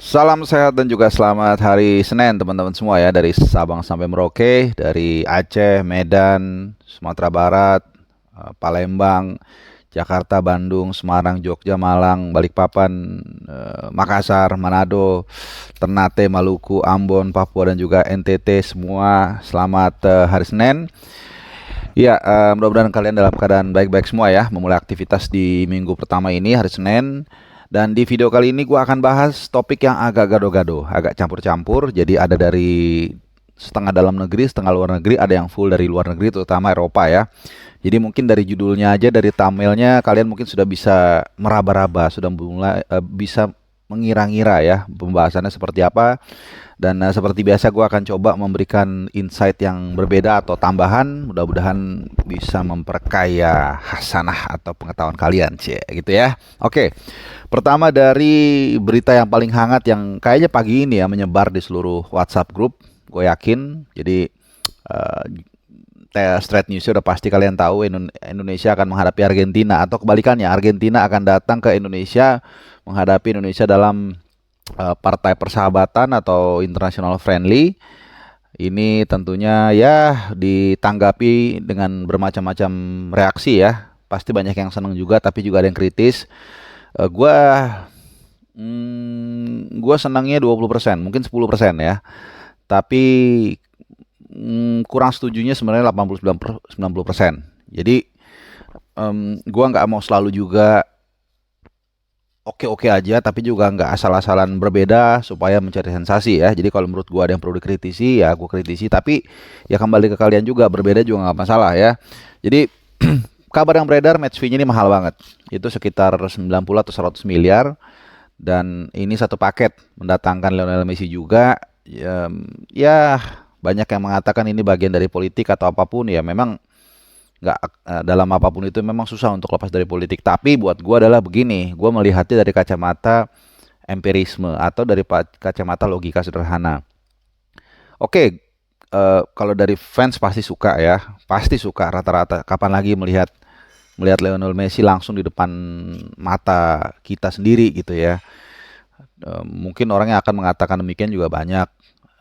Salam sehat dan juga selamat hari Senin teman-teman semua ya, dari Sabang sampai Merauke, dari Aceh, Medan, Sumatera Barat, Palembang, Jakarta, Bandung, Semarang, Jogja, Malang, Balikpapan, Makassar, Manado, Ternate, Maluku, Ambon, Papua dan juga NTT semua. Selamat hari Senin. Ya, mudah-mudahan kalian dalam keadaan baik-baik semua ya, memulai aktivitas di minggu pertama ini, hari Senin. Dan di video kali ini gue akan bahas topik yang agak gado-gado, agak campur-campur. Jadi ada dari setengah dalam negeri, setengah luar negeri, ada yang full dari luar negeri, terutama Eropa ya. Jadi mungkin dari judulnya aja, dari thumbnailnya, kalian mungkin sudah bisa meraba-raba, sudah mulai bisa mengira-ngira ya pembahasannya seperti apa. Dan seperti biasa gue akan coba memberikan insight yang berbeda atau tambahan, mudah-mudahan bisa memperkaya hasanah atau pengetahuan kalian, cie, gitu ya. Oke, pertama dari berita yang paling hangat yang kayaknya pagi ini ya menyebar di seluruh WhatsApp group, gue yakin. Jadi eh, straight news udah pasti kalian tahu, Indonesia akan menghadapi Argentina, atau kebalikannya, Argentina akan datang ke Indonesia menghadapi Indonesia dalam partai persahabatan atau international friendly. Ini tentunya ya ditanggapi dengan bermacam-macam reaksi ya. Pasti banyak yang senang juga, tapi juga ada yang kritis. Gua gua senangnya 20%, mungkin 10% ya. Tapi kurang setujunya sebenarnya 89-90%. Jadi gua nggak mau selalu juga oke-oke aja, tapi juga nggak asal-asalan berbeda supaya mencari sensasi ya. Jadi kalau menurut gua ada yang perlu dikritisi, ya gua kritisi. Tapi ya kembali ke kalian juga, berbeda juga nggak masalah ya. Jadi kabar yang beredar match fee-nya ini mahal banget. Itu sekitar 90 atau 100 miliar. Dan ini satu paket mendatangkan Lionel Messi juga. Ya banyak yang mengatakan ini bagian dari politik atau apapun. Ya memang nggak, dalam apapun itu memang susah untuk lepas dari politik. Tapi buat gue adalah begini, gue melihatnya dari kacamata empirisme atau dari kacamata logika sederhana. Oke, kalau dari fans pasti suka ya, pasti suka rata-rata. Kapan lagi melihat melihat Lionel Messi langsung di depan mata kita sendiri gitu ya. Mungkin orang yang akan mengatakan demikian juga banyak.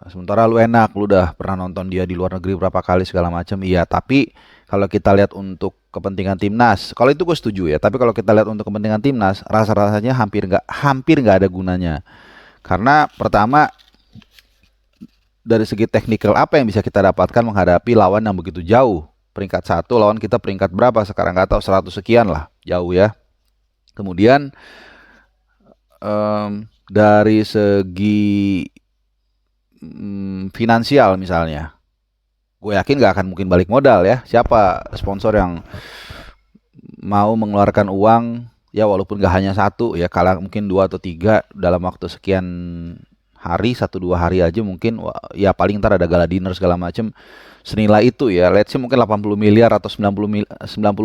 Sementara lu enak, lu udah pernah nonton dia di luar negeri berapa kali segala macam. Iya, tapi kalau kita lihat untuk kepentingan timnas, kalau itu gue setuju ya. Tapi kalau kita lihat untuk kepentingan timnas, rasa-rasanya hampir nggak ada gunanya. Karena pertama, dari segi teknikal apa yang bisa kita dapatkan menghadapi lawan yang begitu jauh. Peringkat satu, lawan kita peringkat berapa sekarang nggak tahu, 100 sekian lah, jauh ya. Kemudian dari segi finansial misalnya, gue yakin nggak akan mungkin balik modal ya. Siapa sponsor yang mau mengeluarkan uang ya, walaupun gak hanya satu ya, kalah mungkin dua atau tiga dalam waktu sekian hari, 1-2 hari aja mungkin. Ya paling ntar ada gala dinner segala macem senilai itu ya. Let's say mungkin 80 miliar atau 90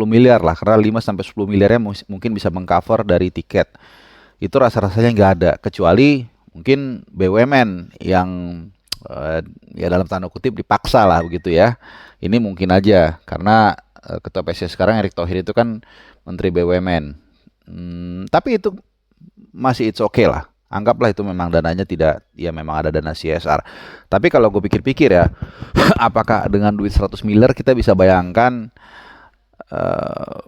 miliar lah, karena 5-10 miliarnya mungkin bisa mengcover dari tiket. Itu rasa-rasanya nggak ada, kecuali mungkin BUMN yang ya dalam tanda kutip dipaksa lah begitu ya. Ini mungkin aja karena ketua PSSI sekarang Erick Thohir itu kan Menteri BUMN. Tapi itu masih it's okay lah. Anggaplah itu memang dananya tidak, ya memang ada dana CSR. Tapi kalau gue pikir-pikir ya, apakah dengan duit 100 miliar kita bisa bayangkan eh,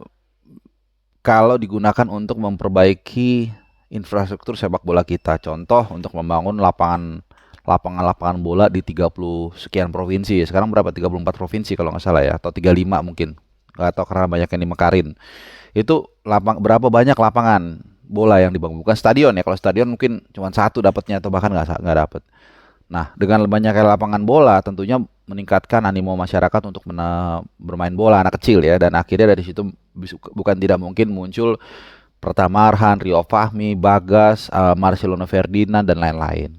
kalau digunakan untuk memperbaiki infrastruktur sepak bola kita. Contoh untuk membangun lapangan bola di 30 sekian provinsi. Sekarang berapa? 34 provinsi kalau nggak salah ya, atau 35 mungkin. Nggak tahu karena banyak yang dimekarin. Itu berapa banyak lapangan bola yang dibangun? Bukan stadion ya. Kalau stadion mungkin cuma satu dapatnya atau bahkan nggak dapat. Nah, dengan banyaknya lapangan bola tentunya meningkatkan animo masyarakat untuk bermain bola, anak kecil ya, dan akhirnya dari situ bukan tidak mungkin muncul Pratama Arhan, Rio Fahmi, Bagas, Marcelino Ferdinand dan lain-lain.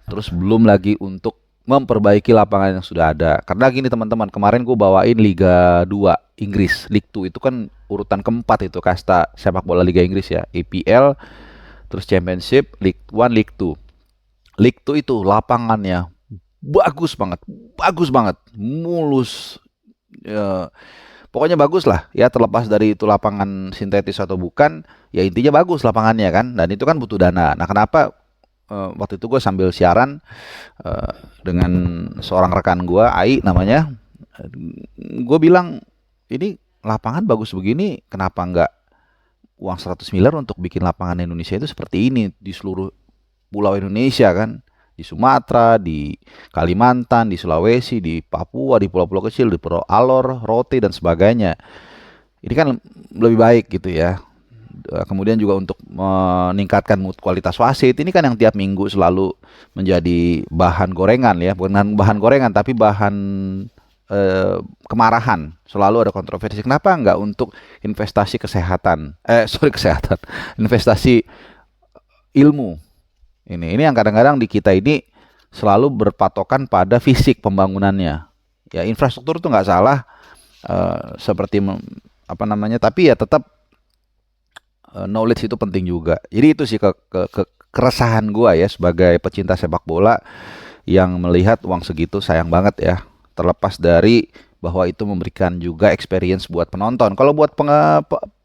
Terus belum lagi untuk memperbaiki lapangan yang sudah ada. Karena gini teman-teman, kemarin gue bawain Liga 2 Inggris, League 2 itu kan urutan keempat itu kasta sepak bola Liga Inggris ya, EPL, terus Championship, League 1, League 2. League 2 itu lapangannya bagus banget, mulus. Ya, pokoknya bagus lah ya, terlepas dari itu lapangan sintetis atau bukan, ya intinya bagus lapangannya kan, dan itu kan butuh dana. Nah, kenapa waktu itu gue sambil siaran dengan seorang rekan gue, Ai namanya. Gue bilang, ini lapangan bagus begini, kenapa nggak uang 100 miliar untuk bikin lapangan Indonesia itu seperti ini di seluruh pulau Indonesia kan, di Sumatera, di Kalimantan, di Sulawesi, di Papua, di pulau-pulau kecil, di Pulau Alor, Rote dan sebagainya. Ini kan lebih baik gitu ya. Kemudian juga untuk meningkatkan mutu kualitas wasit, ini kan yang tiap minggu selalu menjadi bahan gorengan ya, bukan bahan gorengan tapi bahan kemarahan, selalu ada kontroversi. Kenapa nggak untuk investasi kesehatan? Kesehatan, investasi ilmu. Ini yang kadang-kadang di kita ini selalu berpatokan pada fisik pembangunannya. Ya infrastruktur itu nggak salah, seperti apa namanya, tapi ya tetap knowledge itu penting juga. Jadi itu sih keresahan gua ya sebagai pecinta sepak bola yang melihat uang segitu sayang banget ya. Terlepas dari bahwa itu memberikan juga experience buat penonton. Kalau buat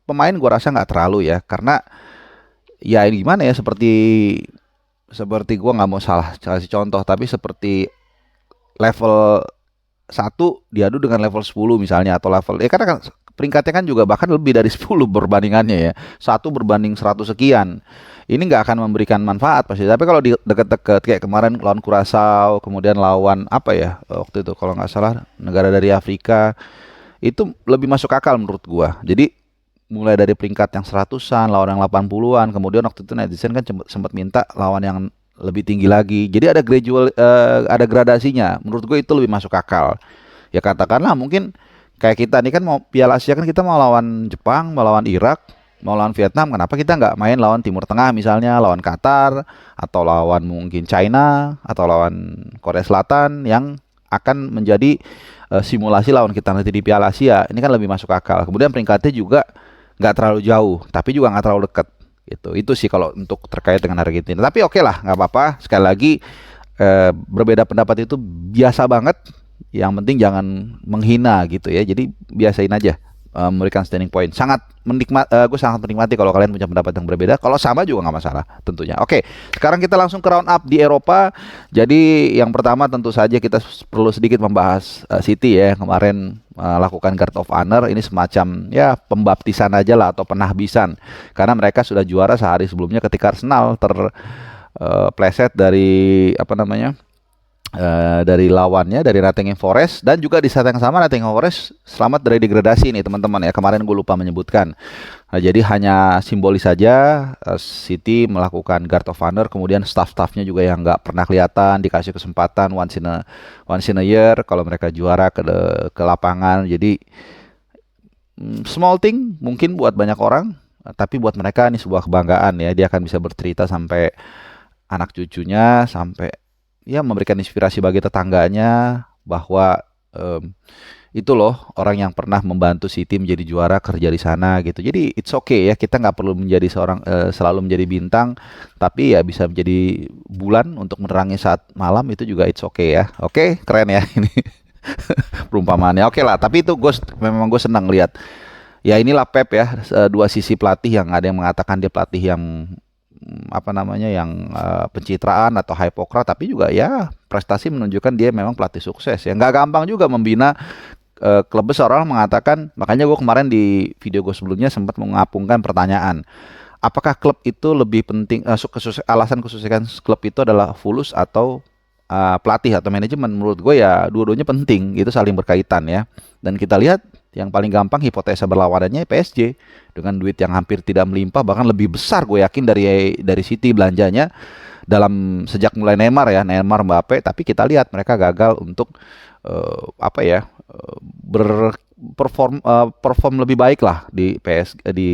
pemain gua rasa nggak terlalu ya, karena ya ini gimana ya, seperti gua nggak mau salah kasih contoh, tapi seperti level 1 diadu dengan level 10 misalnya, atau level ya, karena kan peringkatnya kan juga bahkan lebih dari 10 perbandingannya ya. 1 berbanding 100 sekian. Ini nggak akan memberikan manfaat pasti. Tapi kalau di deket-deket kayak kemarin lawan Curaçao, kemudian lawan apa ya waktu itu kalau nggak salah negara dari Afrika, itu lebih masuk akal menurut gua. Jadi mulai dari peringkat yang 100-an, lawan yang 80-an, kemudian waktu itu netizen kan sempat minta lawan yang lebih tinggi lagi. Jadi ada ada gradasinya. Menurut gue itu lebih masuk akal. Ya katakanlah mungkin kayak kita nih kan mau Piala Asia, kan kita mau lawan Jepang, mau lawan Irak, mau lawan Vietnam. Kenapa kita nggak main lawan Timur Tengah misalnya, lawan Qatar, atau lawan mungkin China, atau lawan Korea Selatan yang akan menjadi simulasi lawan kita nanti di Piala Asia. Ini kan lebih masuk akal. Kemudian peringkatnya juga nggak terlalu jauh, tapi juga nggak terlalu dekat. Itu sih kalau untuk terkait dengan Argentina. Tapi oke lah, nggak apa-apa. Sekali lagi berbeda pendapat itu biasa banget. Yang penting jangan menghina gitu ya. Jadi biasain aja memberikan standing point. Gue sangat menikmati kalau kalian punya pendapat yang berbeda. Kalau sama juga nggak masalah tentunya. Oke, sekarang kita langsung ke round up di Eropa. Jadi yang pertama tentu saja kita perlu sedikit membahas City ya. Kemarin lakukan Guard of Honor. Ini semacam ya pembaptisan aja lah, atau penahbisan. Karena mereka sudah juara sehari sebelumnya ketika Arsenal terpleset dari apa namanya, dari lawannya, dari Nottingham Forest. Dan juga di saat yang sama Nottingham Forest selamat dari degradasi nih teman-teman ya. Kemarin gue lupa menyebutkan. Nah, jadi hanya simbolis saja City melakukan Guard of Honor. Kemudian staff-staffnya juga yang nggak pernah kelihatan dikasih kesempatan once in a year kalau mereka juara ke lapangan. Jadi small thing mungkin buat banyak orang, tapi buat mereka ini sebuah kebanggaan ya. Dia akan bisa bercerita sampai anak cucunya, sampai ya memberikan inspirasi bagi tetangganya bahwa itu loh orang yang pernah membantu City menjadi juara, kerja di sana gitu. Jadi it's okay ya, kita nggak perlu menjadi selalu menjadi bintang, tapi ya bisa menjadi bulan untuk menerangi saat malam, itu juga it's okay ya. Oke, keren ya ini perumpamaannya. Oke lah, tapi itu memang gue senang lihat. Ya inilah Pep ya, dua sisi pelatih, yang ada yang mengatakan dia pelatih yang apa namanya, yang pencitraan atau hypokrat, tapi juga ya prestasi menunjukkan dia memang pelatih sukses ya. Nggak gampang juga membina klub besar. Orang mengatakan, makanya gue kemarin di video gue sebelumnya sempat mengapungkan pertanyaan, apakah klub itu lebih penting, alasan kesuksesan klub itu adalah fulus atau pelatih atau manajemen? Menurut gue ya dua-duanya penting, itu saling berkaitan ya. Dan kita lihat yang paling gampang hipotesa berlawanannya PSG dengan duit yang hampir tidak melimpah, bahkan lebih besar gue yakin dari City belanjanya sejak mulai Neymar Mbappe. Tapi kita lihat mereka gagal untuk perform lebih baik lah di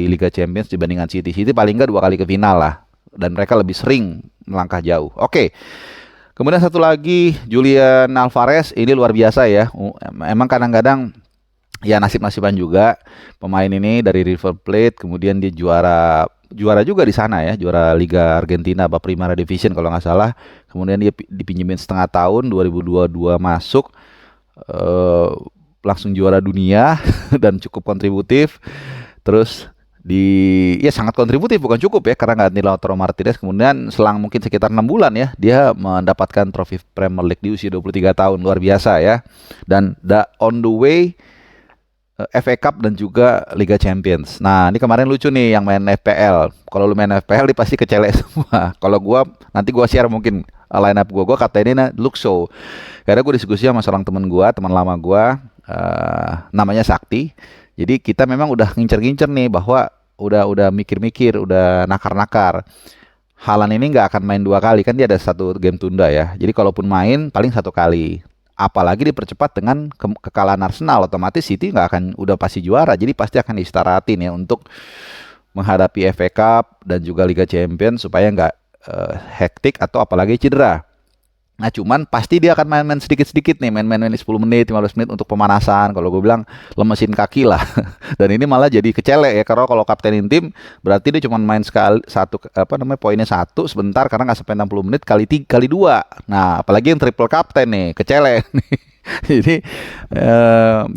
Liga Champions dibandingkan City. City paling nggak 2 kali ke final lah, dan mereka lebih sering melangkah jauh. Oke. Kemudian satu lagi, Julian Alvarez, ini luar biasa ya. Emang kadang-kadang ya nasib-nasiban juga pemain ini dari River Plate, kemudian dia juara juga di sana ya, juara Liga Argentina Primera Division kalau nggak salah. Kemudian dia dipinjemin setengah tahun, 2022 masuk, langsung juara dunia dan cukup kontributif. Terus ya sangat kontributif, bukan cukup ya, karena ganti Lautaro Martinez. Kemudian selang mungkin sekitar 6 bulan ya, dia mendapatkan trofi Premier League di usia 23 tahun, luar biasa ya. Dan on the way FA Cup dan juga Liga Champions. Nah, ini kemarin lucu nih yang main FPL. Kalau lu main FPL dia pasti kecelek semua. Kalau gua nanti gua share mungkin line up gua kaptenin Luke Shaw. Karena gua diskusi sama seorang teman gua, teman lama gua, namanya Sakti. Jadi kita memang udah ngincer-ngincer nih bahwa udah mikir-mikir, udah nakar-nakar. Haaland ini nggak akan main 2 kali, kan dia ada 1 game tunda ya. Jadi kalaupun main paling 1 kali. Apalagi dipercepat dengan kekalahan Arsenal, otomatis City nggak akan, udah pasti juara. Jadi pasti akan diistirahatin ya untuk menghadapi FA Cup dan juga Liga Champions supaya nggak hektik atau apalagi cedera. Nah cuman pasti dia akan main-main sedikit-sedikit nih, main-main 10 menit, 15 menit untuk pemanasan. Kalau gue bilang lemesin kaki lah. Dan ini malah jadi kecelek ya, karena kalau kaptenin tim berarti dia cuma main sekali, poinnya 1 sebentar karena nggak sampai 60 menit kali 2. Nah apalagi yang triple kapten nih, kecelek nih. Jadi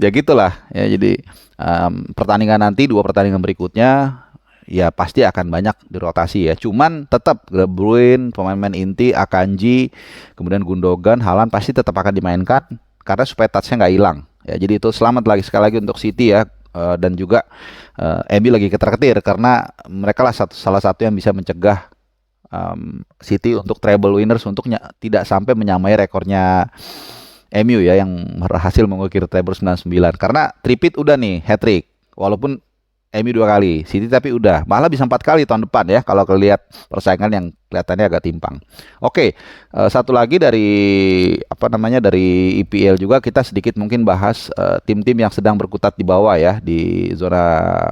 ya gitulah ya. Jadi pertandingan nanti, 2 pertandingan berikutnya ya pasti akan banyak dirotasi ya. Cuman tetap De Bruyne, pemain-pemain inti, Akanji, kemudian Gundogan, Haaland pasti tetap akan dimainkan karena supaya touch-nya nggak hilang. Ya, jadi itu selamat lagi sekali lagi untuk City ya. Dan juga MU lagi ketar-ketir karena mereka lah salah satu yang bisa mencegah City untuk treble winners, untuk tidak sampai menyamai rekornya MU ya yang berhasil mengukir treble 99. Karena tripit udah nih, hat-trick. Walaupun MU 2 kali, City tapi udah, malah bisa 4 kali tahun depan ya kalau kelihat persaingan yang kelihatannya agak timpang. Oke, satu lagi dari dari EPL juga kita sedikit mungkin bahas tim-tim yang sedang berkutat di bawah ya, di zona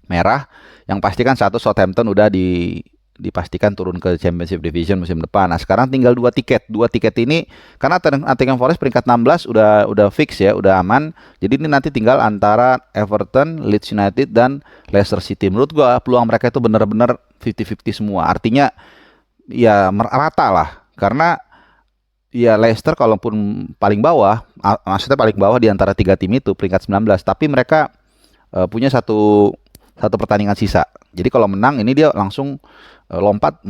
merah. Yang pasti kan satu, Southampton udah dipastikan turun ke Championship Division musim depan. Nah, sekarang tinggal 2 tiket. 2 tiket ini karena Nottingham Forest peringkat 16 udah fix ya, udah aman. Jadi ini nanti tinggal antara Everton, Leeds United dan Leicester City. Menurut gua peluang mereka itu benar-benar 50-50 semua. Artinya ya merata lah. Karena ya Leicester kalaupun paling bawah, maksudnya paling bawah di antara 3 tim itu peringkat 19, tapi mereka punya satu pertandingan sisa. Jadi kalau menang ini dia langsung lompat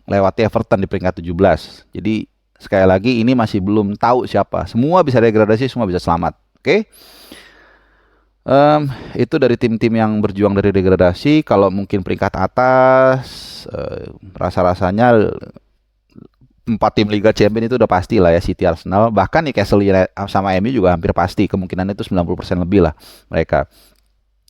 melewati Everton di peringkat 17. Jadi sekali lagi ini masih belum tahu siapa. Semua bisa degradasi, semua bisa selamat. Oke. Itu dari tim-tim yang berjuang dari degradasi. Kalau mungkin peringkat atas, rasa-rasanya 4 tim Liga Champions itu udah pasti lah ya, City, Arsenal. Bahkan Newcastle United sama MU juga hampir pasti. Kemungkinan itu 90% lebih lah mereka.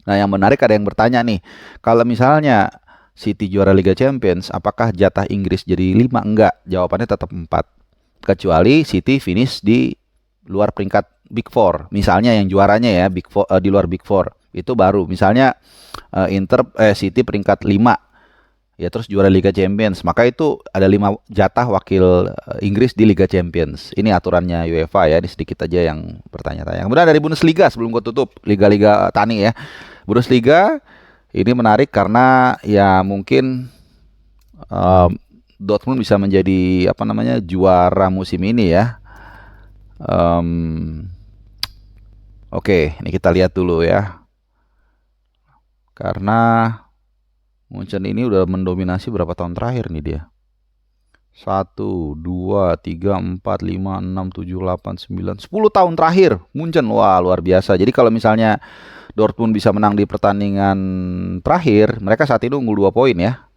Nah yang menarik, ada yang bertanya nih, kalau misalnya City juara Liga Champions, apakah jatah Inggris jadi 5? Enggak, jawabannya tetap 4. Kecuali City finish di luar peringkat Big Four. Misalnya yang juaranya ya Big Four, di luar Big Four. Itu baru. Misalnya City peringkat 5. Ya terus juara Liga Champions, maka itu ada 5 jatah wakil Inggris di Liga Champions. Ini aturannya UEFA ya, ini sedikit aja yang bertanya-tanya. Kemudian dari Bundesliga, sebelum gue tutup, Liga-Liga Tani ya. Bundesliga ini menarik karena ya mungkin Dortmund bisa menjadi juara musim ini ya. Oke, ini kita lihat dulu ya. Karena Munchen ini udah mendominasi berapa tahun terakhir nih dia. 1, 2, 3, 4, 5, 6, 7, 8, 9, 10 tahun terakhir Munchen. Wah luar biasa. Jadi kalau misalnya Dortmund bisa menang di pertandingan terakhir, mereka saat ini unggul 2 poin ya.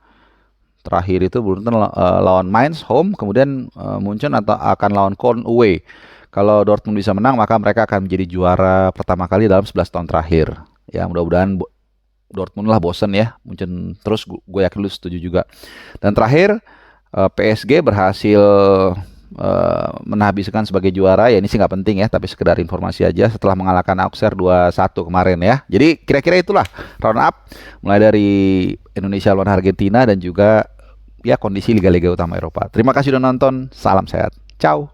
Terakhir itu Munchen lawan Mainz home, kemudian Munchen akan lawan Köln away. Kalau Dortmund bisa menang, maka mereka akan menjadi juara pertama kali dalam 11 tahun terakhir. Ya mudah-mudahan Dortmund lah bosen ya, Munchen terus, gue yakin lu setuju juga. Dan terakhir PSG berhasil menhabiskan sebagai juara ya, ini sih nggak penting ya, tapi sekedar informasi aja setelah mengalahkan Auxerre 2-1 kemarin ya. Jadi kira-kira itulah round up mulai dari Indonesia lawan Argentina dan juga ya kondisi liga-liga utama Eropa. Terima kasih sudah nonton, salam sehat, ciao.